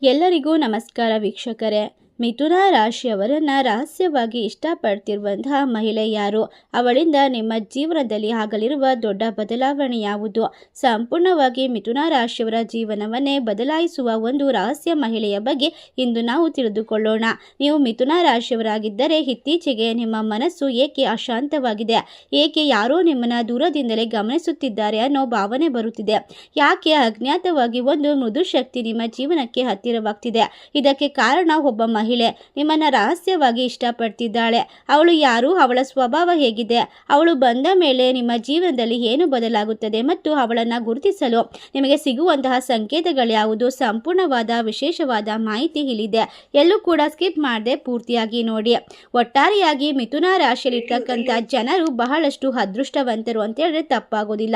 ಎಲ್ಲರಿಗೂ ನಮಸ್ಕಾರ ವೀಕ್ಷಕರೇ. ಮಿಥುನ ರಾಶಿಯವರನ್ನು ರಹಸ್ಯವಾಗಿ ಇಷ್ಟಪಡ್ತಿರುವಂತಹ ಮಹಿಳೆ ಯಾರು? ಅವಳಿಂದ ನಿಮ್ಮ ಜೀವನದಲ್ಲಿ ಆಗಲಿರುವ ದೊಡ್ಡ ಬದಲಾವಣೆ ಯಾವುದು? ಸಂಪೂರ್ಣವಾಗಿ ಮಿಥುನ ರಾಶಿಯವರ ಜೀವನವನ್ನೇ ಬದಲಾಯಿಸುವ ಒಂದು ರಹಸ್ಯ ಮಹಿಳೆಯ ಬಗ್ಗೆ ಇಂದು ನಾವು ತಿಳಿದುಕೊಳ್ಳೋಣ. ನೀವು ಮಿಥುನ ರಾಶಿಯವರಾಗಿದ್ದರೆ ಇತ್ತೀಚೆಗೆ ನಿಮ್ಮ ಮನಸ್ಸು ಏಕೆ ಅಶಾಂತವಾಗಿದೆ? ಏಕೆ ಯಾರೋ ನಿಮ್ಮನ್ನು ದೂರದಿಂದಲೇ ಗಮನಿಸುತ್ತಿದ್ದಾರೆ ಅನ್ನೋ ಭಾವನೆ ಬರುತ್ತಿದೆ? ಯಾಕೆ ಅಜ್ಞಾತವಾಗಿ ಒಂದು ಮೃದು ಶಕ್ತಿ ನಿಮ್ಮ ಜೀವನಕ್ಕೆ ಹತ್ತಿರವಾಗ್ತಿದೆ? ಇದಕ್ಕೆ ಕಾರಣ ಒಬ್ಬ ಮಹಿಳೆ ನಿಮ್ಮನ್ನು ರಹಸ್ಯವಾಗಿ ಇಷ್ಟಪಡ್ತಿದ್ದಾಳೆ. ಅವಳು ಯಾರು? ಅವಳ ಸ್ವಭಾವ ಹೇಗಿದೆ? ಅವಳು ಬಂದ ಮೇಲೆ ನಿಮ್ಮ ಜೀವನದಲ್ಲಿ ಏನು ಬದಲಾಗುತ್ತದೆ ಮತ್ತು ಅವಳನ್ನು ಗುರುತಿಸಲು ನಿಮಗೆ ಸಿಗುವಂತಹ ಸಂಕೇತಗಳು ಯಾವುದು? ಸಂಪೂರ್ಣವಾದ ವಿಶೇಷವಾದ ಮಾಹಿತಿ ಇಲ್ಲಿದೆ. ಎಲ್ಲೂ ಕೂಡ ಸ್ಕಿಪ್ ಮಾಡದೆ ಪೂರ್ತಿಯಾಗಿ ನೋಡಿ. ಒಟ್ಟಾರೆಯಾಗಿ ಮಿಥುನ ರಾಶಿಯಲ್ಲಿರ್ತಕ್ಕಂಥ ಜನರು ಬಹಳಷ್ಟು ಅದೃಷ್ಟವಂತರು ಅಂತ ಹೇಳಿದ್ರೆ ತಪ್ಪಾಗೋದಿಲ್ಲ.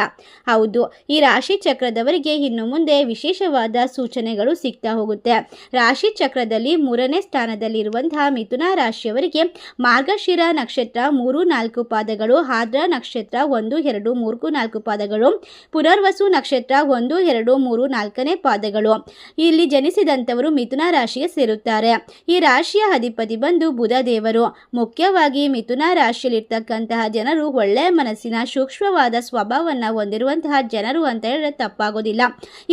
ಹೌದು, ಈ ರಾಶಿ ಚಕ್ರದವರಿಗೆ ಇನ್ನು ಮುಂದೆ ವಿಶೇಷವಾದ ಸೂಚನೆಗಳು ಸಿಗ್ತಾ ಹೋಗುತ್ತೆ. ರಾಶಿ ಚಕ್ರದಲ್ಲಿ 3ನೇ ಸ್ಥಾನದಲ್ಲಿರುವಂತಹ ಮಿಥುನ ರಾಶಿಯವರಿಗೆ ಮಾರ್ಗಶಿರ ನಕ್ಷತ್ರ 3-4 ಪಾದಗಳು, ಆರ್ದ್ರ ನಕ್ಷತ್ರ 1, 2, 3, 4 ಪಾದಗಳು, ಪುನರ್ವಸು ನಕ್ಷತ್ರ 1, 2, 3, 4ನೇ ಪಾದಗಳು. ಇಲ್ಲಿ ಜನಿಸಿದಂಥವರು ಮಿಥುನ ರಾಶಿಗೆ ಸೇರುತ್ತಾರೆ. ಈ ರಾಶಿಯ ಅಧಿಪತಿ ಬಂದು ಬುಧ ದೇವರು. ಮುಖ್ಯವಾಗಿ ಮಿಥುನ ರಾಶಿಯಲ್ಲಿರ್ತಕ್ಕಂತಹ ಜನರು ಒಳ್ಳೆಯ ಮನಸ್ಸಿನ ಸೂಕ್ಷ್ಮವಾದ ಸ್ವಭಾವವನ್ನು ಹೊಂದಿರುವಂತಹ ಜನರು ಅಂತ ಹೇಳಿದ್ರೆ ತಪ್ಪಾಗೋದಿಲ್ಲ.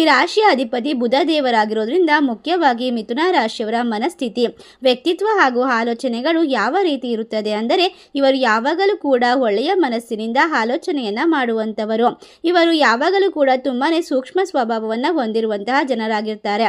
ಈ ರಾಶಿಯ ಅಧಿಪತಿ ಬುಧ ದೇವರಾಗಿರೋದ್ರಿಂದ ಮುಖ್ಯವಾಗಿ ಮಿಥುನ ರಾಶಿಯವರ ಮನಸ್ಥಿತಿ, ವ್ಯಕ್ತಿತ್ವ ಹಾಗೂ ಆಲೋಚನೆಗಳು ಯಾವ ರೀತಿ ಇರುತ್ತದೆ ಅಂದರೆ ಇವರು ಯಾವಾಗಲೂ ಕೂಡ ಒಳ್ಳೆಯ ಮನಸ್ಸಿನಿಂದ ಆಲೋಚನೆಯನ್ನ ಮಾಡುವಂಥವರು. ಇವರು ಯಾವಾಗಲೂ ಕೂಡ ತುಂಬಾನೇ ಸೂಕ್ಷ್ಮ ಸ್ವಭಾವವನ್ನು ಹೊಂದಿರುವಂತಹ ಜನರಾಗಿರ್ತಾರೆ.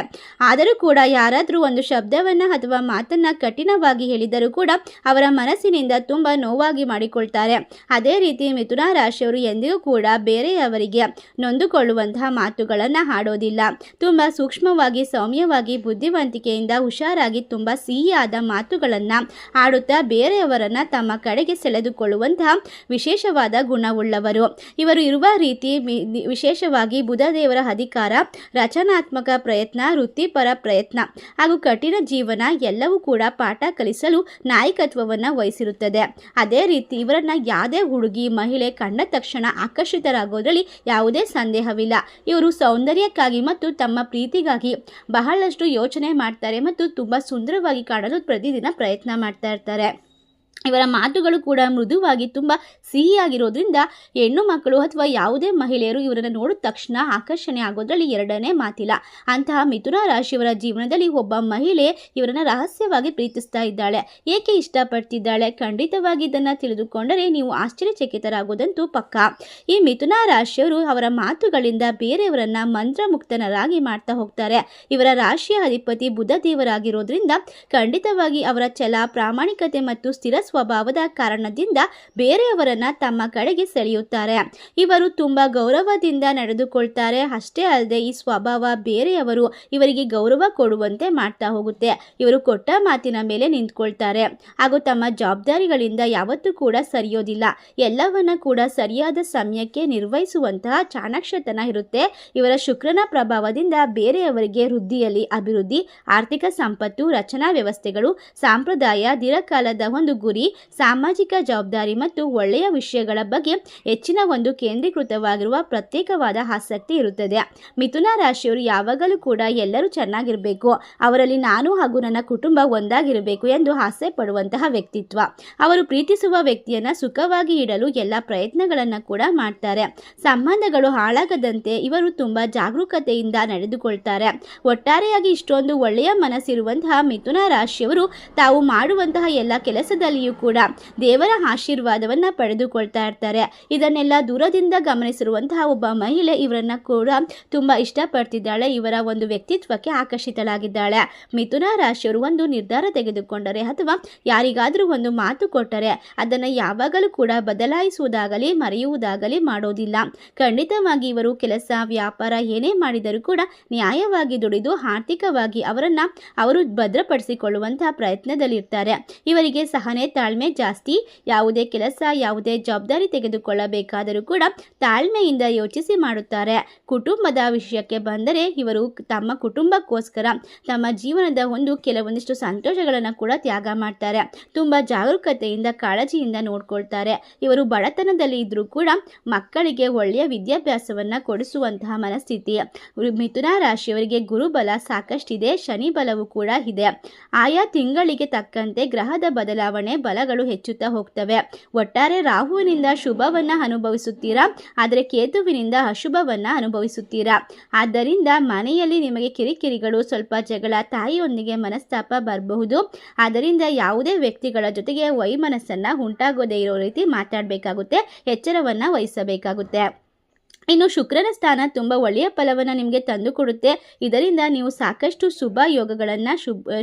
ಆದರೂ ಕೂಡ ಯಾರಾದರೂ ಒಂದು ಶಬ್ದವನ್ನ ಅಥವಾ ಮಾತನ್ನ ಕಠಿಣವಾಗಿ ಹೇಳಿದರೂ ಕೂಡ ಅವರ ಮನಸ್ಸಿನಿಂದ ತುಂಬಾ ನೋವಾಗಿ ಮಾಡಿಕೊಳ್ತಾರೆ. ಅದೇ ರೀತಿ ಮಿಥುನ ರಾಶಿಯವರು ಎಂದಿಗೂ ಕೂಡ ಬೇರೆಯವರಿಗೆ ನೊಂದುಕೊಳ್ಳುವಂತಹ ಮಾತುಗಳನ್ನ ಆಡೋದಿಲ್ಲ. ತುಂಬಾ ಸೂಕ್ಷ್ಮವಾಗಿ, ಸೌಮ್ಯವಾಗಿ, ಬುದ್ಧಿವಂತಿಕೆಯಿಂದ ಹುಷಾರಾಗಿ ತುಂಬಾ ಸಿಹಿಯಾದ ಮಾತುಗಳನ್ನು ಆಡುತ್ತಾ ಬೇರೆಯವರನ್ನ ತಮ್ಮ ಕಡೆಗೆ ಸೆಳೆದುಕೊಳ್ಳುವಂತಹ ವಿಶೇಷವಾದ ಗುಣವುಳ್ಳವರು. ಇವರು ಇರುವ ರೀತಿ ವಿಶೇಷವಾಗಿ ಬುಧ ದೇವರ ಅಧಿಕಾರ, ರಚನಾತ್ಮಕ ಪ್ರಯತ್ನ, ವೃತ್ತಿಪರ ಪ್ರಯತ್ನ ಹಾಗೂ ಕಠಿಣ ಜೀವನ ಎಲ್ಲವೂ ಕೂಡ ಪಾಠ ಕಲಿಸಲು ನಾಯಕತ್ವವನ್ನು ವಹಿಸಿರುತ್ತದೆ. ಅದೇ ರೀತಿ ಇವರನ್ನ ಯಾವುದೇ ಹುಡುಗಿ ಮಹಿಳೆ ಕಂಡ ತಕ್ಷಣ ಆಕರ್ಷಿತರಾಗೋದ್ರಲ್ಲಿ ಯಾವುದೇ ಸಂದೇಹವಿಲ್ಲ. ಇವರು ಸೌಂದರ್ಯಕ್ಕಾಗಿ ಮತ್ತು ತಮ್ಮ ಪ್ರೀತಿಗಾಗಿ ಬಹಳಷ್ಟು ಯೋಚನೆ ಮಾಡ್ತಾರೆ ಮತ್ತು ತುಂಬ ಸುಂದರವಾಗಿ ಕಾಣಲು ಪ್ರತಿದಿನ ಪ್ರಯತ್ನ ಮಾಡ್ತಾ ಇರ್ತಾರೆ. ಇವರ ಮಾತುಗಳು ಕೂಡ ಮೃದುವಾಗಿ ತುಂಬ ಸಿಹಿಯಾಗಿರೋದ್ರಿಂದ ಹೆಣ್ಣು ಮಕ್ಕಳು ಅಥವಾ ಯಾವುದೇ ಮಹಿಳೆಯರು ಇವರನ್ನು ನೋಡಿದ ತಕ್ಷಣ ಆಕರ್ಷಣೆ ಆಗೋದ್ರಲ್ಲಿ ಎರಡನೇ ಮಾತಿಲ್ಲ. ಅಂತಹ ಮಿಥುನ ರಾಶಿಯವರ ಜೀವನದಲ್ಲಿ ಒಬ್ಬ ಮಹಿಳೆ ಇವರನ್ನು ರಹಸ್ಯವಾಗಿ ಪ್ರೀತಿಸ್ತಾ ಇದ್ದಾಳೆ. ಏಕೆ ಇಷ್ಟಪಡ್ತಿದ್ದಾಳೆ? ಖಂಡಿತವಾಗಿ ಇದನ್ನು ತಿಳಿದುಕೊಂಡರೆ ನೀವು ಆಶ್ಚರ್ಯಚಕಿತರಾಗೋದಂತೂ ಪಕ್ಕ. ಈ ಮಿಥುನ ರಾಶಿಯವರು ಅವರ ಮಾತುಗಳಿಂದ ಬೇರೆಯವರನ್ನ ಮಂತ್ರಮುಕ್ತನರಾಗಿ ಮಾಡ್ತಾ ಹೋಗ್ತಾರೆ. ಇವರ ರಾಶಿಯ ಅಧಿಪತಿ ಬುಧ ದೇವರಾಗಿರೋದ್ರಿಂದ ಖಂಡಿತವಾಗಿ ಅವರ ಛಲ, ಪ್ರಾಮಾಣಿಕತೆ ಮತ್ತು ಸ್ಥಿರ ಸ್ವಭಾವದ ಕಾರಣದಿಂದ ಬೇರೆಯವರನ್ನ ತಮ್ಮ ಕಡೆಗೆ ಸೆಳೆಯುತ್ತಾರೆ. ಇವರು ತುಂಬಾ ಗೌರವದಿಂದ ನಡೆದುಕೊಳ್ತಾರೆ. ಅಷ್ಟೇ ಅಲ್ಲದೆ ಈ ಸ್ವಭಾವ ಬೇರೆಯವರು ಇವರಿಗೆ ಗೌರವ ಕೊಡುವಂತೆ ಮಾಡ್ತಾ ಹೋಗುತ್ತೆ. ಇವರು ಕೊಟ್ಟ ಮಾತಿನ ಮೇಲೆ ನಿಂತ್ಕೊಳ್ತಾರೆ ಹಾಗೂ ತಮ್ಮ ಜವಾಬ್ದಾರಿಗಳಿಂದ ಯಾವತ್ತೂ ಕೂಡ ಸರಿಯೋದಿಲ್ಲ. ಎಲ್ಲವನ್ನ ಕೂಡ ಸರಿಯಾದ ಸಮಯಕ್ಕೆ ನಿರ್ವಹಿಸುವಂತಹ ಚಾಣಾಕ್ಷತನ ಇರುತ್ತೆ. ಇವರ ಶುಕ್ರನ ಪ್ರಭಾವದಿಂದ ಬೇರೆಯವರಿಗೆ ವೃದ್ಧಿಯಲ್ಲಿ ಅಭಿವೃದ್ಧಿ, ಆರ್ಥಿಕ ಸಂಪತ್ತು, ರಚನಾ ವ್ಯವಸ್ಥೆಗಳು, ಸಂಪ್ರದಾಯ, ದೀರ್ಘಕಾಲದ ಒಂದು ಗುರಿ, ಸಾಮಾಜಿಕ ಜವಾಬ್ದಾರಿ ಮತ್ತು ಒಳ್ಳೆಯ ವಿಷಯಗಳ ಬಗ್ಗೆ ಹೆಚ್ಚಿನ ಒಂದು ಕೇಂದ್ರೀಕೃತವಾಗಿರುವ ಪ್ರತ್ಯೇಕವಾದ ಆಸಕ್ತಿ ಇರುತ್ತದೆ. ಮಿಥುನ ರಾಶಿಯವರು ಯಾವಾಗಲೂ ಕೂಡ ಎಲ್ಲರೂ ಚೆನ್ನಾಗಿರಬೇಕು, ಅವರಲ್ಲಿ ನಾನು ಹಾಗೂ ನನ್ನ ಕುಟುಂಬ ಒಂದಾಗಿರಬೇಕು ಎಂದು ಆಸೆ ಪಡುವಂತಹ ವ್ಯಕ್ತಿತ್ವ. ಅವರು ಪ್ರೀತಿಸುವ ವ್ಯಕ್ತಿಯನ್ನ ಸುಖವಾಗಿ ಇಡಲು ಎಲ್ಲ ಪ್ರಯತ್ನಗಳನ್ನು ಕೂಡ ಮಾಡ್ತಾರೆ. ಸಂಬಂಧಗಳು ಹಾಳಾಗದಂತೆ ಇವರು ತುಂಬಾ ಜಾಗರೂಕತೆಯಿಂದ ನಡೆದುಕೊಳ್ತಾರೆ. ಒಟ್ಟಾರೆಯಾಗಿ ಇಷ್ಟೊಂದು ಒಳ್ಳೆಯ ಮನಸ್ಸಿರುವಂತಹ ಮಿಥುನ ರಾಶಿಯವರು ತಾವು ಮಾಡುವಂತಹ ಎಲ್ಲ ಕೆಲಸದಲ್ಲಿಯೂ ಕೂಡ ದೇವರ ಆಶೀರ್ವಾದವನ್ನ ಪಡೆದುಕೊಳ್ತಾ ಇರ್ತಾರೆ. ಇದನ್ನೆಲ್ಲ ದೂರದಿಂದ ಗಮನಿಸಿರುವಂತಹ ಒಬ್ಬ ಮಹಿಳೆ ಇವರನ್ನ ಕೂಡ ತುಂಬಾ ಇಷ್ಟಪಡ್ತಿದ್ದಾಳೆ. ಇವರ ಒಂದು ವ್ಯಕ್ತಿತ್ವಕ್ಕೆ ಆಕರ್ಷಿತಳಾಗಿದ್ದಾಳೆ. ಮಿಥುನ ರಾಶಿಯವರು ಒಂದು ನಿರ್ಧಾರ ತೆಗೆದುಕೊಂಡರೆ ಅಥವಾ ಯಾರಿಗಾದರೂ ಒಂದು ಮಾತು ಕೊಟ್ಟರೆ ಅದನ್ನು ಯಾವಾಗಲೂ ಕೂಡ ಬದಲಾಯಿಸುವುದಾಗಲಿ ಮರೆಯುವುದಾಗಲಿ ಮಾಡೋದಿಲ್ಲ. ಖಂಡಿತವಾಗಿ ಇವರು ಕೆಲಸ, ವ್ಯಾಪಾರ ಏನೇ ಮಾಡಿದರೂ ಕೂಡ ನ್ಯಾಯವಾಗಿ ದುಡಿದು ಆರ್ಥಿಕವಾಗಿ ಅವರು ಭದ್ರಪಡಿಸಿಕೊಳ್ಳುವಂತಹ ಪ್ರಯತ್ನದಲ್ಲಿರ್ತಾರೆ. ಇವರಿಗೆ ಸಹನೆ, ತಾಳ್ಮೆ ಜಾಸ್ತಿ. ಯಾವುದೇ ಕೆಲಸ, ಯಾವುದೇ ಜವಾಬ್ದಾರಿ ತೆಗೆದುಕೊಳ್ಳಬೇಕಾದರೂ ಕೂಡ ತಾಳ್ಮೆಯಿಂದ ಯೋಚಿಸಿ ಮಾಡುತ್ತಾರೆ. ಕುಟುಂಬದ ವಿಷಯಕ್ಕೆ ಬಂದರೆ ಇವರು ತಮ್ಮ ಕುಟುಂಬಕ್ಕೋಸ್ಕರ ತಮ್ಮ ಜೀವನದ ಕೆಲವೊಂದಿಷ್ಟು ಸಂತೋಷಗಳನ್ನು ಕೂಡ ತ್ಯಾಗ ಮಾಡ್ತಾರೆ. ತುಂಬ ಜಾಗರೂಕತೆಯಿಂದ ಕಾಳಜಿಯಿಂದ ನೋಡ್ಕೊಳ್ತಾರೆ. ಇವರು ಬಡತನದಲ್ಲಿ ಇದ್ರೂ ಕೂಡ ಮಕ್ಕಳಿಗೆ ಒಳ್ಳೆಯ ವಿದ್ಯಾಭ್ಯಾಸವನ್ನು ಕೊಡಿಸುವಂತಹ ಮನಸ್ಥಿತಿ. ಮಿಥುನ ರಾಶಿಯವರಿಗೆ ಗುರುಬಲ ಸಾಕಷ್ಟಿದೆ, ಶನಿ ಬಲವೂ ಕೂಡ ಇದೆ. ಆಯಾ ತಿಂಗಳಿಗೆ ತಕ್ಕಂತೆ ಗ್ರಹದ ಬದಲಾವಣೆ ಬಲಗಳು ಹೆಚ್ಚುತ್ತಾ ಹೋಗ್ತವೆ. ಒಟ್ಟಾರೆ ರಾಹುವಿನಿಂದ ಶುಭವನ್ನ ಅನುಭವಿಸುತ್ತೀರಾ, ಆದರೆ ಕೇತುವಿನಿಂದ ಅಶುಭವನ್ನ ಅನುಭವಿಸುತ್ತೀರಾ. ಆದ್ದರಿಂದ ಮನೆಯಲ್ಲಿ ನಿಮಗೆ ಕಿರಿಕಿರಿಗಳು, ಸ್ವಲ್ಪ ಜಗಳ, ತಾಯಿಯೊಂದಿಗೆ ಮನಸ್ತಾಪ ಬರಬಹುದು. ಆದ್ದರಿಂದ ಯಾವುದೇ ವ್ಯಕ್ತಿಗಳ ಜೊತೆಗೆ ವೈಮನಸ್ಸನ್ನ ಉಂಟಾಗೋದೇ ಇರೋ ರೀತಿ ಮಾತಾಡಬೇಕಾಗುತ್ತೆ, ಎಚ್ಚರವನ್ನ ವಹಿಸಬೇಕಾಗುತ್ತೆ. ಇನ್ನು ಶುಕ್ರನ ಸ್ಥಾನ ತುಂಬ ಒಳ್ಳೆಯ ಫಲವನ್ನು ನಿಮಗೆ ತಂದುಕೊಡುತ್ತೆ. ಇದರಿಂದ ನೀವು ಸಾಕಷ್ಟು ಶುಭ ಯೋಗಗಳನ್ನು,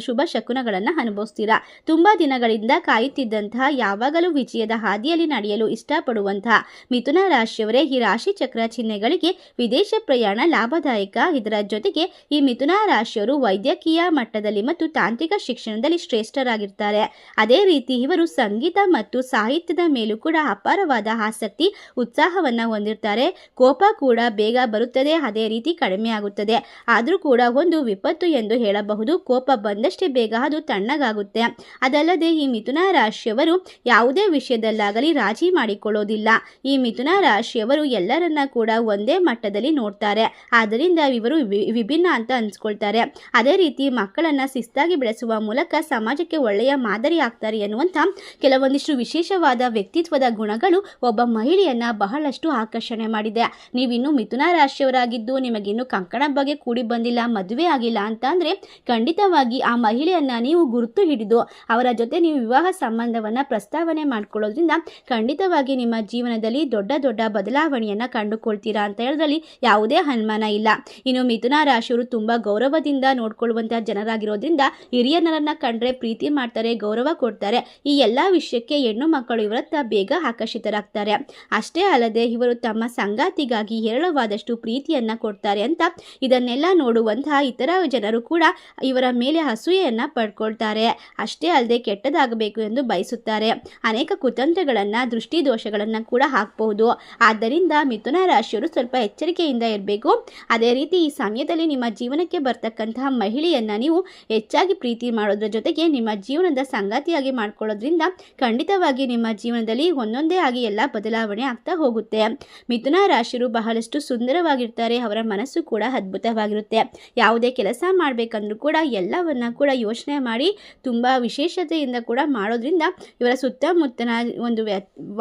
ಶುಭ ಶಕುನಗಳನ್ನು ಅನುಭವಿಸ್ತೀರಾ. ತುಂಬ ದಿನಗಳಿಂದ ಕಾಯುತ್ತಿದ್ದಂತಹ, ಯಾವಾಗಲೂ ವಿಜಯದ ಹಾದಿಯಲ್ಲಿ ನಡೆಯಲು ಇಷ್ಟಪಡುವಂತಹ ಮಿಥುನ ರಾಶಿಯವರೇ, ಈ ರಾಶಿ ಚಕ್ರ ಚಿಹ್ನೆಗಳಿಗೆ ವಿದೇಶ ಪ್ರಯಾಣ ಲಾಭದಾಯಕ. ಇದರ ಜೊತೆಗೆ ಈ ಮಿಥುನ ರಾಶಿಯವರು ವೈದ್ಯಕೀಯ ಮಟ್ಟದಲ್ಲಿ ಮತ್ತು ತಾಂತ್ರಿಕ ಶಿಕ್ಷಣದಲ್ಲಿ ಶ್ರೇಷ್ಠರಾಗಿರ್ತಾರೆ. ಅದೇ ರೀತಿ ಇವರು ಸಂಗೀತ ಮತ್ತು ಸಾಹಿತ್ಯದ ಮೇಲೂ ಕೂಡ ಅಪಾರವಾದ ಆಸಕ್ತಿ, ಉತ್ಸಾಹವನ್ನು ಹೊಂದಿರ್ತಾರೆ. ಕೋಪ ಕೂಡ ಬೇಗ ಬರುತ್ತದೆ, ಅದೇ ರೀತಿ ಕಡಿಮೆ ಆಗುತ್ತದೆ. ಆದರೂ ಕೂಡ ಒಂದು ವಿಪತ್ತು ಎಂದು ಹೇಳಬಹುದು. ಕೋಪ ಬಂದಷ್ಟೇ ಬೇಗ ಅದು ತಣ್ಣಗಾಗುತ್ತೆ. ಅದಲ್ಲದೆ ಈ ಮಿಥುನ ರಾಶಿಯವರು ಯಾವುದೇ ವಿಷಯದಲ್ಲಾಗಲಿ ರಾಜಿ ಮಾಡಿಕೊಳ್ಳೋದಿಲ್ಲ. ಈ ಮಿಥುನ ರಾಶಿಯವರು ಎಲ್ಲರನ್ನ ಕೂಡ ಒಂದೇ ಮಟ್ಟದಲ್ಲಿ ನೋಡ್ತಾರೆ. ಆದ್ದರಿಂದ ಇವರು ವಿಭಿನ್ನ ಅಂತ ಅನ್ಸ್ಕೊಳ್ತಾರೆ. ಅದೇ ರೀತಿ ಮಕ್ಕಳನ್ನ ಶಿಸ್ತಾಗಿ ಬೆಳೆಸುವ ಮೂಲಕ ಸಮಾಜಕ್ಕೆ ಒಳ್ಳೆಯ ಮಾದರಿ ಆಗ್ತಾರೆ ಎನ್ನುವಂಥ ಕೆಲವೊಂದಿಷ್ಟು ವಿಶೇಷವಾದ ವ್ಯಕ್ತಿತ್ವದ ಗುಣಗಳು ಒಬ್ಬ ಮಹಿಳೆಯನ್ನ ಬಹಳಷ್ಟು ಆಕರ್ಷಣೆ ಮಾಡಿದೆ. ನೀವಿನ್ನೂ ಮಿಥುನ ರಾಶಿಯವರಾಗಿದ್ದು ನಿಮಗಿನ್ನೂ ಕಂಕಣ ಬಗ್ಗೆ ಕೂಡಿ ಬಂದಿಲ್ಲ, ಮದುವೆ ಆಗಿಲ್ಲ ಅಂತ ಅಂದರೆ ಖಂಡಿತವಾಗಿ ಆ ಮಹಿಳೆಯನ್ನ ನೀವು ಗುರುತು ಹಿಡಿದು ಅವರ ಜೊತೆ ನೀವು ವಿವಾಹ ಸಂಬಂಧವನ್ನು ಪ್ರಸ್ತಾವನೆ ಮಾಡ್ಕೊಳ್ಳೋದ್ರಿಂದ ಖಂಡಿತವಾಗಿ ನಿಮ್ಮ ಜೀವನದಲ್ಲಿ ದೊಡ್ಡ ದೊಡ್ಡ ಬದಲಾವಣೆಯನ್ನು ಕಂಡುಕೊಳ್ತೀರಾ ಅಂತ ಹೇಳೋದ್ರಲ್ಲಿ ಯಾವುದೇ ಅನುಮಾನ ಇಲ್ಲ. ಇನ್ನು ಮಿಥುನ ರಾಶಿಯವರು ತುಂಬ ಗೌರವದಿಂದ ನೋಡ್ಕೊಳ್ಳುವಂತಹ ಜನರಾಗಿರೋದ್ರಿಂದ ಹಿರಿಯರನ್ನ ಕಂಡ್ರೆ ಪ್ರೀತಿ ಮಾಡ್ತಾರೆ, ಗೌರವ ಕೊಡ್ತಾರೆ. ಈ ಎಲ್ಲ ವಿಷಯಕ್ಕೆ ಹೆಣ್ಣು ಮಕ್ಕಳು ಇವರತ್ತ ಬೇಗ ಆಕರ್ಷಿತರಾಗ್ತಾರೆ. ಅಷ್ಟೇ ಅಲ್ಲದೆ ಇವರು ತಮ್ಮ ಸಂಗಾತಿಗಾಗಿ ಹೇರಳವಾದಷ್ಟು ಪ್ರೀತಿಯನ್ನ ಕೊಡ್ತಾರೆ ಅಂತ ಇದನ್ನೆಲ್ಲ ನೋಡುವಂತಹ ಇತರ ಜನರು ಕೂಡ ಇವರ ಮೇಲೆ ಅಸೂಯೆಯನ್ನ ಪಡ್ಕೊಳ್ತಾರೆ. ಅಷ್ಟೇ ಅಲ್ಲದೆ ಕೆಟ್ಟದಾಗಬೇಕು ಎಂದು ಬಯಸುತ್ತಾರೆ. ಅನೇಕ ಕುತಂತ್ರಗಳನ್ನ, ದೃಷ್ಟಿ ದೋಷಗಳನ್ನ ಕೂಡ ಹಾಕಬಹುದು. ಆದ್ದರಿಂದ ಮಿಥುನ ರಾಶಿಯವರು ಸ್ವಲ್ಪ ಎಚ್ಚರಿಕೆಯಿಂದ ಇರಬೇಕು. ಅದೇ ರೀತಿ ಈ ಸಮಯದಲ್ಲಿ ನಿಮ್ಮ ಜೀವನಕ್ಕೆ ಬರ್ತಕ್ಕಂತಹ ಮಹಿಳೆಯನ್ನ ನೀವು ಹೆಚ್ಚಾಗಿ ಪ್ರೀತಿ ಮಾಡೋದ್ರ ಜೊತೆಗೆ ನಿಮ್ಮ ಜೀವನದ ಸಂಗಾತಿಯಾಗಿ ಮಾಡ್ಕೊಳ್ಳೋದ್ರಿಂದ ಖಂಡಿತವಾಗಿ ನಿಮ್ಮ ಜೀವನದಲ್ಲಿ ಒಂದೊಂದೇ ಆಗಿ ಎಲ್ಲ ಬದಲಾವಣೆ ಆಗ್ತಾ ಹೋಗುತ್ತೆ. ಮಿಥುನ ರಾಶಿಯರು ಬಹಳಷ್ಟು ಸುಂದರವಾಗಿರ್ತಾರೆ. ಅವರ ಮನಸ್ಸು ಕೂಡ ಅದ್ಭುತವಾಗಿರುತ್ತೆ. ಯಾವುದೇ ಕೆಲಸ ಮಾಡಬೇಕಂದ್ರೂ ಕೂಡ ಎಲ್ಲವನ್ನ ಕೂಡ ಯೋಚನೆ ಮಾಡಿ ತುಂಬ ವಿಶೇಷತೆಯಿಂದ ಕೂಡ ಮಾಡೋದ್ರಿಂದ ಇವರ ಸುತ್ತಮುತ್ತನ ಒಂದು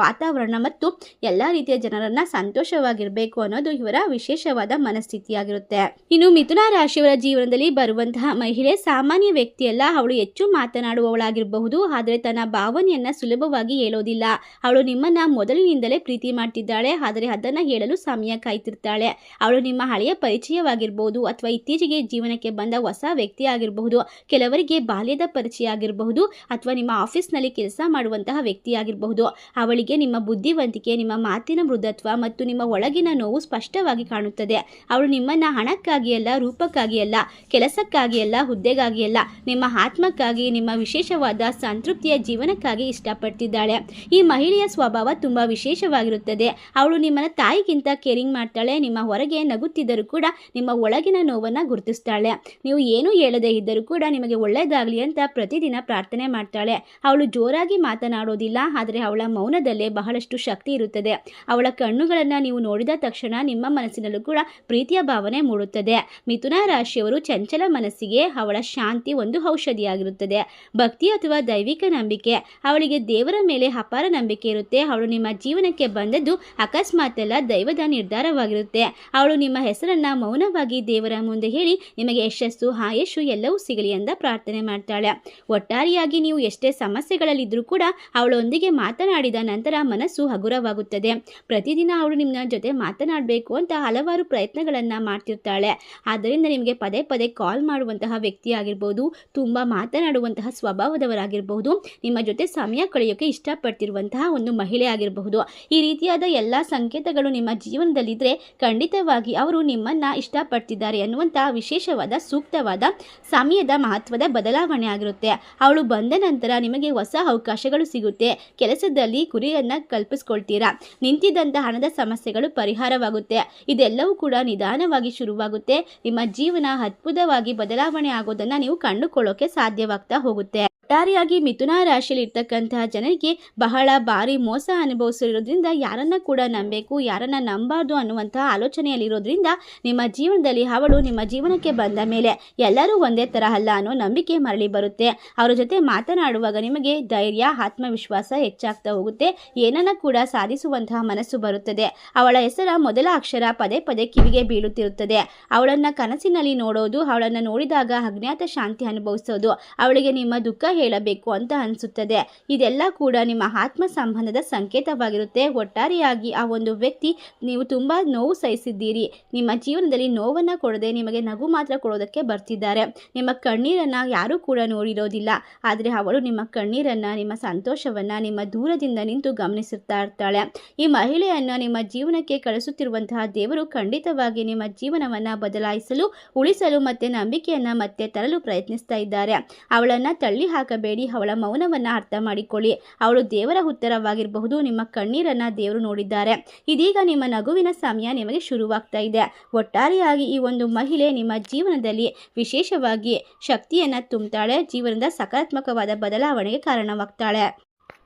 ವಾತಾವರಣ ಮತ್ತು ಎಲ್ಲ ರೀತಿಯ ಜನರನ್ನ ಸಂತೋಷವಾಗಿರಬೇಕು ಅನ್ನೋದು ಇವರ ವಿಶೇಷವಾದ ಮನಸ್ಥಿತಿಯಾಗಿರುತ್ತೆ. ಇನ್ನು ಮಿಥುನ ರಾಶಿಯವರ ಜೀವನದಲ್ಲಿ ಬರುವಂತಹ ಮಹಿಳೆ ಸಾಮಾನ್ಯ ವ್ಯಕ್ತಿಯಲ್ಲ. ಅವಳು ಹೆಚ್ಚು ಮಾತನಾಡುವವಳಾಗಿರಬಹುದು, ಆದರೆ ತನ್ನ ಭಾವನೆಯನ್ನ ಸುಲಭವಾಗಿ ಹೇಳೋದಿಲ್ಲ. ಅವಳು ನಿಮ್ಮನ್ನ ಮೊದಲಿನಿಂದಲೇ ಪ್ರೀತಿ ಮಾಡ್ತಿದ್ದಾಳೆ, ಆದರೆ ಅದನ್ನ ಹೇಳಲು ಸಮಯ ಕಾಯ್ತಿರ್ತಾಳೆ. ಅವಳು ನಿಮ್ಮ ಹಳೆಯ ಪರಿಚಯವಾಗಿರಬಹುದು ಅಥವಾ ಇತ್ತೀಚೆಗೆ ಜೀವನಕ್ಕೆ ಬಂದ ಹೊಸ ವ್ಯಕ್ತಿ ಆಗಿರಬಹುದು. ಕೆಲವರಿಗೆ ಬಾಲ್ಯದ ಪರಿಚಯ ಆಗಿರಬಹುದು ಅಥವಾ ನಿಮ್ಮ ಆಫೀಸ್ನಲ್ಲಿ ಕೆಲಸ ಮಾಡುವಂತಹ ವ್ಯಕ್ತಿ ಆಗಿರಬಹುದು. ಅವಳಿಗೆ ನಿಮ್ಮ ಬುದ್ಧಿವಂತಿಕೆ, ನಿಮ್ಮ ಮಾತಿನ ಮೃದುತ್ವ ಮತ್ತು ನಿಮ್ಮ ಒಳಗಿನ ನೋವು ಸ್ಪಷ್ಟವಾಗಿ ಕಾಣುತ್ತದೆ. ಅವಳು ನಿಮ್ಮನ್ನ ಹಣಕ್ಕಾಗಿ ಅಲ್ಲ, ರೂಪಕ್ಕಾಗಿ ಅಲ್ಲ, ಕೆಲಸಕ್ಕಾಗಿ ಅಲ್ಲ, ಹುದ್ದೆಗಾಗಿ ಅಲ್ಲ, ನಿಮ್ಮ ಆತ್ಮಕ್ಕಾಗಿ, ನಿಮ್ಮ ವಿಶೇಷವಾದ ಸಂತೃಪ್ತಿಯ ಜೀವನಕ್ಕಾಗಿ ಇಷ್ಟಪಡ್ತಿದ್ದಾಳೆ. ಈ ಮಹಿಳೆಯ ಸ್ವಭಾವ ತುಂಬಾ ವಿಶೇಷವಾಗಿರುತ್ತದೆ. ಅವಳು ನಿಮ್ಮನ್ನ ತಾಯಿಗಿಂತ ಕೇರಿಂಗ್ ಮಾಡ್ತಾಳೆ. ನಿಮ್ಮ ಹೊರಗೆ ನಗುತ್ತಿದ್ದರೂ ಕೂಡ ನಿಮ್ಮ ಒಳಗಿನ ನೋವನ್ನು ಗುರುತಿಸ್ತಾಳೆ. ನೀವು ಏನು ಹೇಳದೇ ಇದ್ದರೂ ಕೂಡ ನಿಮಗೆ ಒಳ್ಳೆಯದಾಗಲಿ ಅಂತ ಪ್ರತಿದಿನ ಪ್ರಾರ್ಥನೆ ಮಾಡ್ತಾಳೆ. ಅವಳು ಜೋರಾಗಿ ಮಾತನಾಡೋದಿಲ್ಲ, ಆದರೆ ಅವಳ ಮೌನದಲ್ಲೇ ಬಹಳಷ್ಟು ಶಕ್ತಿ ಇರುತ್ತದೆ. ಅವಳ ಕಣ್ಣುಗಳನ್ನು ನೀವು ನೋಡಿದ ತಕ್ಷಣ ನಿಮ್ಮ ಮನಸ್ಸಿನಲ್ಲೂ ಕೂಡ ಪ್ರೀತಿಯ ಭಾವನೆ ಮೂಡುತ್ತದೆ. ಮಿಥುನ ರಾಶಿಯವರು ಚಂಚಲ ಮನಸ್ಸಿಗೆ ಅವಳ ಶಾಂತಿ ಒಂದು ಔಷಧಿಯಾಗಿರುತ್ತದೆ. ಭಕ್ತಿ ಅಥವಾ ದೈವಿಕ ನಂಬಿಕೆ, ಅವಳಿಗೆ ದೇವರ ಮೇಲೆ ಅಪಾರ ನಂಬಿಕೆ ಇರುತ್ತೆ. ಅವಳು ನಿಮ್ಮ ಜೀವನಕ್ಕೆ ಬಂದದ್ದು ಅಕಸ್ಮಾತ್ ಅಲ್ಲ, ದೈವದ ನಿರ್ಧಾರವಾಗಿರುತ್ತೆ. ಅವಳು ನಿಮ್ಮ ಹೆಸರನ್ನ ಮೌನವಾಗಿ ದೇವರ ಮುಂದೆ ಹೇಳಿ ನಿಮಗೆ ಯಶಸ್ಸು, ಆಯಸ್ಸು ಎಲ್ಲವೂ ಸಿಗಲಿ ಅಂತ ಪ್ರಾರ್ಥನೆ ಮಾಡ್ತಾಳೆ. ಒಟ್ಟಾರೆಯಾಗಿ ನೀವು ಎಷ್ಟೇ ಸಮಸ್ಯೆಗಳಲ್ಲಿದ್ದರೂ ಕೂಡ ಅವಳೊಂದಿಗೆ ಮಾತನಾಡಿದ ನಂತರ ಮನಸ್ಸು ಹಗುರವಾಗುತ್ತದೆ. ಪ್ರತಿದಿನ ಅವಳು ನಿಮ್ಮ ಜೊತೆ ಮಾತನಾಡಬೇಕು ಅಂತ ಹಲವಾರು ಪ್ರಯತ್ನಗಳನ್ನ ಮಾಡ್ತಿರ್ತಾಳೆ. ಆದ್ದರಿಂದ ನಿಮಗೆ ಪದೇ ಪದೇ ಕಾಲ್ ಮಾಡುವಂತಹ ವ್ಯಕ್ತಿ ಆಗಿರ್ಬೋದು, ತುಂಬ ಮಾತನಾಡುವಂತಹ ಸ್ವಭಾವದವರಾಗಿರಬಹುದು, ನಿಮ್ಮ ಜೊತೆ ಸಮಯ ಕಳೆಯೋಕೆ ಇಷ್ಟಪಡ್ತಿರುವಂತಹ ಒಂದು ಮಹಿಳೆ ಆಗಿರಬಹುದು. ಈ ರೀತಿಯಾದ ಎಲ್ಲ ಸಂಕೇತಗಳು ನಿಮ್ಮ ಜೀವನ ಜೀವನದಲ್ಲಿದ್ದರೆ ಖಂಡಿತವಾಗಿ ಅವರು ನಿಮ್ಮನ್ನು ಇಷ್ಟಪಡ್ತಿದ್ದಾರೆ ಅನ್ನುವಂಥ ವಿಶೇಷವಾದ ಸೂಕ್ತವಾದ ಸಮಯದ ಮಹತ್ವದ ಬದಲಾವಣೆ ಆಗಿರುತ್ತೆ. ಅವಳು ಬಂದ ನಂತರ ನಿಮಗೆ ಹೊಸ ಅವಕಾಶಗಳು ಸಿಗುತ್ತೆ. ಕೆಲಸದಲ್ಲಿ ಗುರಿಯನ್ನು ಕಲ್ಪಿಸ್ಕೊಳ್ತೀರಾ. ನಿಂತಿದ್ದಂಥ ಹಣದ ಸಮಸ್ಯೆಗಳು ಪರಿಹಾರವಾಗುತ್ತೆ. ಇದೆಲ್ಲವೂ ಕೂಡ ನಿಧಾನವಾಗಿ ಶುರುವಾಗುತ್ತೆ. ನಿಮ್ಮ ಜೀವನ ಅದ್ಭುತವಾಗಿ ಬದಲಾವಣೆ ಆಗೋದನ್ನು ನೀವು ಕಂಡುಕೊಳ್ಳೋಕೆ ಸಾಧ್ಯವಾಗ್ತಾ ಹೋಗುತ್ತೆ. ಒಟ್ಟಾರೆಯಾಗಿ ಮಿಥುನ ರಾಶಿಯಲ್ಲಿ ಇರ್ತಕ್ಕಂತಹ ಜನರಿಗೆ ಬಹಳ ಭಾರಿ ಮೋಸ ಅನುಭವಿಸಿರೋದ್ರಿಂದ ಯಾರನ್ನ ಕೂಡ ನಂಬಬೇಕು, ಯಾರನ್ನ ನಂಬಾರ್ದು ಅನ್ನುವಂತಹ ಆಲೋಚನೆಯಲ್ಲಿರೋದ್ರಿಂದ ನಿಮ್ಮ ಜೀವನದಲ್ಲಿ ಅವಳು ನಿಮ್ಮ ಜೀವನಕ್ಕೆ ಬಂದ ಮೇಲೆ ಎಲ್ಲರೂ ಒಂದೇ ತರಹ ಅಲ್ಲ ಅನ್ನೋ ನಂಬಿಕೆ ಮರಳಿ ಬರುತ್ತೆ. ಅವರ ಜೊತೆ ಮಾತನಾಡುವಾಗ ನಿಮಗೆ ಧೈರ್ಯ, ಆತ್ಮವಿಶ್ವಾಸ ಹೆಚ್ಚಾಗ್ತಾ ಹೋಗುತ್ತೆ. ಏನನ್ನ ಕೂಡ ಸಾಧಿಸುವಂತಹ ಮನಸ್ಸು ಬರುತ್ತದೆ. ಅವಳ ಹೆಸರ ಮೊದಲ ಅಕ್ಷರ ಪದೇ ಪದೇ ಕಿವಿಗೆ ಬೀಳುತ್ತಿರುತ್ತದೆ. ಅವಳನ್ನ ಕನಸಿನಲ್ಲಿ ನೋಡೋದು, ಅವಳನ್ನು ನೋಡಿದಾಗ ಅಜ್ಞಾತ ಶಾಂತಿ ಅನುಭವಿಸೋದು, ಅವಳಿಗೆ ನಿಮ್ಮ ದುಃಖ ಹೇಳಬೇಕು ಅಂತ ಅನಿಸುತ್ತದೆ. ಇದೆಲ್ಲ ಕೂಡ ನಿಮ್ಮ ಆತ್ಮ ಸಂಬಂಧದ ಸಂಕೇತವಾಗಿರುತ್ತೆ. ಒಟ್ಟಾರೆಯಾಗಿ ಆ ಒಂದು ವ್ಯಕ್ತಿ ನೀವು ತುಂಬ ನೋವು ಸಹಿಸಿದ್ದೀರಿ. ನಿಮ್ಮ ಜೀವನದಲ್ಲಿ ನೋವನ್ನು ಕೊಡದೆ ನಿಮಗೆ ನಗು ಮಾತ್ರ ಕೊಡೋದಕ್ಕೆ ಬರ್ತಿದ್ದಾರೆ. ನಿಮ್ಮ ಕಣ್ಣೀರನ್ನು ಯಾರೂ ಕೂಡ ನೋಡಿರೋದಿಲ್ಲ. ಆದರೆ ಅವಳು ನಿಮ್ಮ ಕಣ್ಣೀರನ್ನು, ನಿಮ್ಮ ಸಂತೋಷವನ್ನು ನಿಮ್ಮ ದೂರದಿಂದ ನಿಂತು ಗಮನಿಸುತ್ತಾ ಇರ್ತಾಳೆ. ಈ ಮಹಿಳೆಯನ್ನು ನಿಮ್ಮ ಜೀವನಕ್ಕೆ ಕಳಿಸುತ್ತಿರುವಂತಹ ದೇವರು ಖಂಡಿತವಾಗಿ ನಿಮ್ಮ ಜೀವನವನ್ನು ಬದಲಾಯಿಸಲು, ಉಳಿಸಲು ಮತ್ತು ನಂಬಿಕೆಯನ್ನು ಮತ್ತೆ ತರಲು ಪ್ರಯತ್ನಿಸ್ತಾ ಇದ್ದಾರೆ. ಅವಳನ್ನು ತಳ್ಳಿ ಹಾಕಬೇಡಿ. ಅವಳ ಮೌನವನ್ನು ಅರ್ಥ ಮಾಡಿಕೊಳ್ಳಿ. ಅವಳು ದೇವರ ಉತ್ತರವಾಗಿರಬಹುದು. ನಿಮ್ಮ ಕಣ್ಣೀರನ್ನು ದೇವರು ನೋಡಿದ್ದಾರೆ. ಇದೀಗ ನಿಮ್ಮ ನಗುವಿನ ಸಮಯ ನಿಮಗೆ ಶುರುವಾಗ್ತಾ ಇದೆ. ಒಟ್ಟಾರೆಯಾಗಿ ಈ ಒಂದು ಮಹಿಳೆ ನಿಮ್ಮ ಜೀವನದಲ್ಲಿ ವಿಶೇಷವಾಗಿ ಶಕ್ತಿಯನ್ನು ತುಂಬುತ್ತಾಳೆ. ಜೀವನದ ಸಕಾರಾತ್ಮಕವಾದ ಬದಲಾವಣೆಗೆ ಕಾರಣವಾಗ್ತಾಳೆ.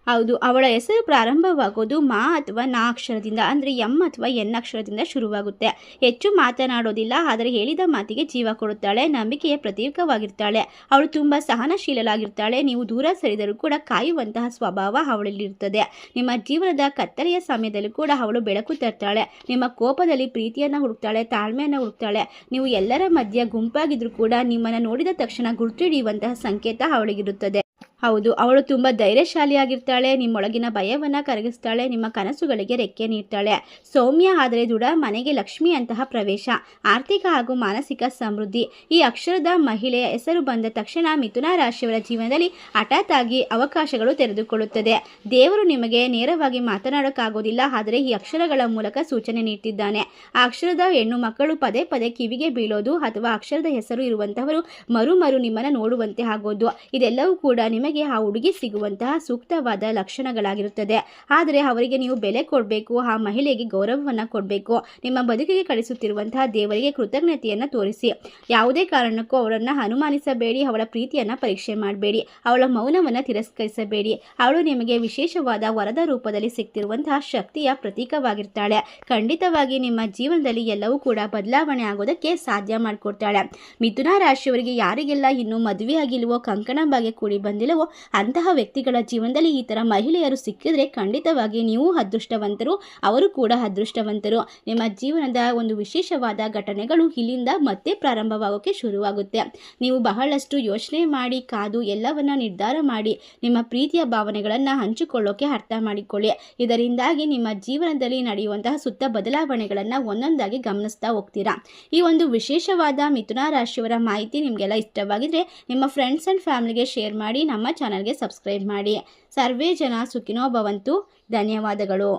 ಹೌದು, ಅವಳ ಹೆಸರು ಪ್ರಾರಂಭವಾಗೋದು ಮಾ ಅಥವಾ ನಾ ಅಕ್ಷರದಿಂದ, ಅಂದರೆ ಎಂ ಅಥವಾ ಎನ್ ಅಕ್ಷರದಿಂದ ಶುರುವಾಗುತ್ತೆ. ಹೆಚ್ಚು ಮಾತನಾಡೋದಿಲ್ಲ, ಆದರೆ ಹೇಳಿದ ಮಾತಿಗೆ ಜೀವ ಕೊಡುತ್ತಾಳೆ. ನಂಬಿಕೆಯ ಪ್ರತೀಕವಾಗಿರ್ತಾಳೆ. ಅವಳು ತುಂಬ ಸಹನಶೀಲಳಾಗಿರ್ತಾಳೆ. ನೀವು ದೂರ ಸರಿದರೂ ಕೂಡ ಕಾಯುವಂತಹ ಸ್ವಭಾವ ಅವಳಲ್ಲಿರುತ್ತದೆ. ನಿಮ್ಮ ಜೀವನದ ಕತ್ತಲೆಯ ಸಮಯದಲ್ಲೂ ಕೂಡ ಅವಳು ಬೆಳಕು ತರ್ತಾಳೆ. ನಿಮ್ಮ ಕೋಪದಲ್ಲಿ ಪ್ರೀತಿಯನ್ನು ಹುಡುಕ್ತಾಳೆ, ತಾಳ್ಮೆಯನ್ನು ಹುಡುಕ್ತಾಳೆ. ನೀವು ಎಲ್ಲರ ಮಧ್ಯೆ ಗುಂಪಾಗಿದ್ರೂ ಕೂಡ ನಿಮ್ಮನ್ನು ನೋಡಿದ ತಕ್ಷಣ ಗುರುತು ಹಿಡಿಯುವಂತಹ ಸಂಕೇತ ಅವಳಿಗಿರುತ್ತದೆ. ಹೌದು, ಅವಳು ತುಂಬ ಧೈರ್ಯಶಾಲಿಯಾಗಿರ್ತಾಳೆ. ನಿಮ್ಮೊಳಗಿನ ಭಯವನ್ನು ಕರಗಿಸ್ತಾಳೆ. ನಿಮ್ಮ ಕನಸುಗಳಿಗೆ ರೆಕ್ಕೆ ನೀಡ್ತಾಳೆ. ಸೌಮ್ಯ ಆದರೆ ದೃಢ, ಮನೆಗೆ ಲಕ್ಷ್ಮಿಯಂತಹ ಪ್ರವೇಶ, ಆರ್ಥಿಕ ಹಾಗೂ ಮಾನಸಿಕ ಸಮೃದ್ಧಿ. ಈ ಅಕ್ಷರದ ಮಹಿಳೆಯ ಹೆಸರು ಬಂದ ತಕ್ಷಣ ಮಿಥುನ ರಾಶಿಯವರ ಜೀವನದಲ್ಲಿ ಹಠಾತ್ ಆಗಿ ಅವಕಾಶಗಳು ತೆರೆದುಕೊಳ್ಳುತ್ತದೆ. ದೇವರು ನಿಮಗೆ ನೇರವಾಗಿ ಮಾತನಾಡೋಕ್ಕಾಗೋದಿಲ್ಲ, ಆದರೆ ಈ ಅಕ್ಷರಗಳ ಮೂಲಕ ಸೂಚನೆ ನೀಡ್ತಿದ್ದಾನೆ. ಆ ಅಕ್ಷರದ ಹೆಣ್ಣು ಮಕ್ಕಳು ಪದೇ ಪದೇ ಕಿವಿಗೆ ಬೀಳೋದು ಅಥವಾ ಅಕ್ಷರದ ಹೆಸರು ಇರುವಂತಹವರು ಮರು ನಿಮ್ಮನ್ನು ನೋಡುವಂತೆ ಆಗೋದು, ಇದೆಲ್ಲವೂ ಕೂಡ ನಿಮಗೆ ಆ ಹುಡುಗಿ ಸಿಗುವಂತಹ ಸೂಕ್ತವಾದ ಲಕ್ಷಣಗಳಾಗಿರುತ್ತದೆ. ಆದರೆ ಅವರಿಗೆ ನೀವು ಬೆಲೆ ಕೊಡಬೇಕು. ಆ ಮಹಿಳೆಗೆ ಗೌರವವನ್ನು ಕೊಡಬೇಕು. ನಿಮ್ಮ ಬದುಕಿಗೆ ಕಳಿಸುತ್ತಿರುವಂತಹ ದೇವರಿಗೆ ಕೃತಜ್ಞತೆಯನ್ನು ತೋರಿಸಿ. ಯಾವುದೇ ಕಾರಣಕ್ಕೂ ಅವರನ್ನು ಅನುಮಾನಿಸಬೇಡಿ. ಅವಳ ಪ್ರೀತಿಯನ್ನು ಪರೀಕ್ಷೆ ಮಾಡಬೇಡಿ. ಅವಳ ಮೌನವನ್ನು ತಿರಸ್ಕರಿಸಬೇಡಿ. ಅವಳು ನಿಮಗೆ ವಿಶೇಷವಾದ ವರದ ರೂಪದಲ್ಲಿ ಸಿಗ್ತಿರುವಂತಹ ಶಕ್ತಿಯ ಪ್ರತೀಕವಾಗಿರ್ತಾಳೆ. ಖಂಡಿತವಾಗಿ ನಿಮ್ಮ ಜೀವನದಲ್ಲಿ ಎಲ್ಲವೂ ಕೂಡ ಬದಲಾವಣೆ ಆಗೋದಕ್ಕೆ ಸಾಧ್ಯ ಮಾಡಿಕೊಡ್ತಾಳೆ. ಮಿಥುನ ರಾಶಿಯವರಿಗೆ ಯಾರಿಗೆಲ್ಲ ಇನ್ನೂ ಮದುವೆಯಾಗಿಲ್ವೋ, ಕಂಕಣ ಭಾಗ್ಯ ಕೂಡಿ ಬಂದಿಲ್ಲವೋ ಅಂತಹ ವ್ಯಕ್ತಿಗಳ ಜೀವನದಲ್ಲಿ ಈ ಥರ ಮಹಿಳೆಯರು ಸಿಕ್ಕಿದ್ರೆ ಖಂಡಿತವಾಗಿ ನೀವು ಅದೃಷ್ಟವಂತರು, ಅವರು ಕೂಡ ಅದೃಷ್ಟವಂತರು. ನಿಮ್ಮ ಜೀವನದ ಒಂದು ವಿಶೇಷವಾದ ಘಟನೆಗಳು ಇಲ್ಲಿಂದ ಮತ್ತೆ ಪ್ರಾರಂಭವಾಗೋಕ್ಕೆ ಶುರುವಾಗುತ್ತೆ. ನೀವು ಬಹಳಷ್ಟು ಯೋಚನೆ ಮಾಡಿ, ಕಾದು, ಎಲ್ಲವನ್ನ ನಿರ್ಧಾರ ಮಾಡಿ ನಿಮ್ಮ ಪ್ರೀತಿಯ ಭಾವನೆಗಳನ್ನು ಹಂಚಿಕೊಳ್ಳೋಕೆ ಅರ್ಥ ಮಾಡಿಕೊಳ್ಳಿ. ಇದರಿಂದಾಗಿ ನಿಮ್ಮ ಜೀವನದಲ್ಲಿ ನಡೆಯುವಂತಹ ಸುತ್ತ ಬದಲಾವಣೆಗಳನ್ನು ಒಂದೊಂದಾಗಿ ಗಮನಿಸ್ತಾ ಹೋಗ್ತೀರಾ. ಈ ಒಂದು ವಿಶೇಷವಾದ ಮಿಥುನ ರಾಶಿಯವರ ಮಾಹಿತಿ ನಿಮಗೆಲ್ಲ ಇಷ್ಟವಾಗಿದ್ರೆ ನಿಮ್ಮ ಫ್ರೆಂಡ್ಸ್ ಆ್ಯಂಡ್ ಫ್ಯಾಮಿಲಿಗೆ ಶೇರ್ ಮಾಡಿ. ನಮ್ಮ ಚಾನಲ್ಗೆ ಸಬ್ಸ್ಕ್ರೈಬ್ ಮಾಡಿ. ಸರ್ವೇ ಜನ ಸುಖಿನೋ ಭವಂತು. ಧನ್ಯವಾದಗಳು.